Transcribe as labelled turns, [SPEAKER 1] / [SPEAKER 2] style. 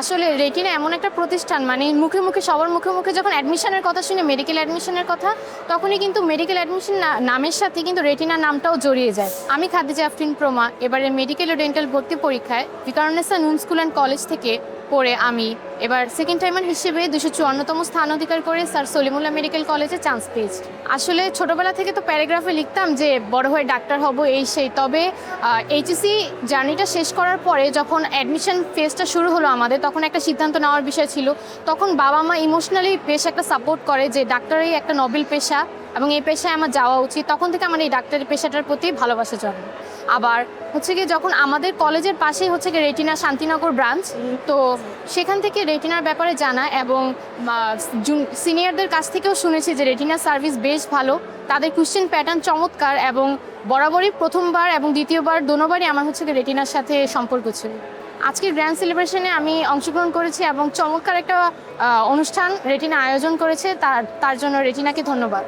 [SPEAKER 1] আসলে রেটিনা এমন একটা প্রতিষ্ঠান, মানে মুখে মুখে সবার মুখে মুখে যখন অ্যাডমিশনের কথা শুনে, মেডিকেল অ্যাডমিশনের কথা, তখনই কিন্তু মেডিকেল অ্যাডমিশন নামের সাথে কিন্তু রেটিনা নামটাও জড়িয়ে যায়। আমি খাদিজা আফরিন প্রমা এবারে মেডিকেল ও ডেন্টাল ভর্তি পরীক্ষায় ভিকারুননিসা নুন স্কুল অ্যান্ড কলেজ থেকে পড়ে আমি এবার সেকেন্ড টাইমার হিসেবে 254তম স্থান অধিকার করে স্যার সলিমুল্লাহ মেডিকেল কলেজে চান্স পেয়েছি। আসলে ছোটোবেলা থেকে তো প্যারাগ্রাফে লিখতাম যে বড় হয়ে ডাক্তার হব এই সেই, তবে এইচএসসি জার্নিটা শেষ করার পরে যখন অ্যাডমিশন ফেজটা শুরু হলো আমাদের, তখন একটা সিদ্ধান্ত নেওয়ার বিষয় ছিল। তখন বাবা মা ইমোশনালি বেশ একটা সাপোর্ট করে যে ডাক্তারই একটা নোবেল পেশা এবং এই পেশায় আমার যাওয়া উচিত। তখন থেকে আমার এই ডাক্তারি পেশাটার প্রতি ভালোবাসা জন্ম। আবার হচ্ছে কি, যখন আমাদের কলেজের পাশেই হচ্ছে কি রেটিনা শান্তিনগর ব্রাঞ্চ, তো সেখান থেকে রেটিনার ব্যাপারে জানা এবং সিনিয়রদের কাছ থেকেও শুনেছি যে রেটিনার সার্ভিস বেশ ভালো, তাদের কোশ্চেন প্যাটার্ন চমৎকার এবং বরাবরই প্রথমবার এবং দ্বিতীয়বার দোনোবারই আমার হচ্ছে কি রেটিনার সাথে সম্পর্ক ছিল। আজকের গ্র্যান্ড সেলিব্রেশনে আমি অংশগ্রহণ করেছি এবং চমৎকার একটা অনুষ্ঠান রেটিনা আয়োজন করেছে, তার জন্য রেটিনাকে ধন্যবাদ।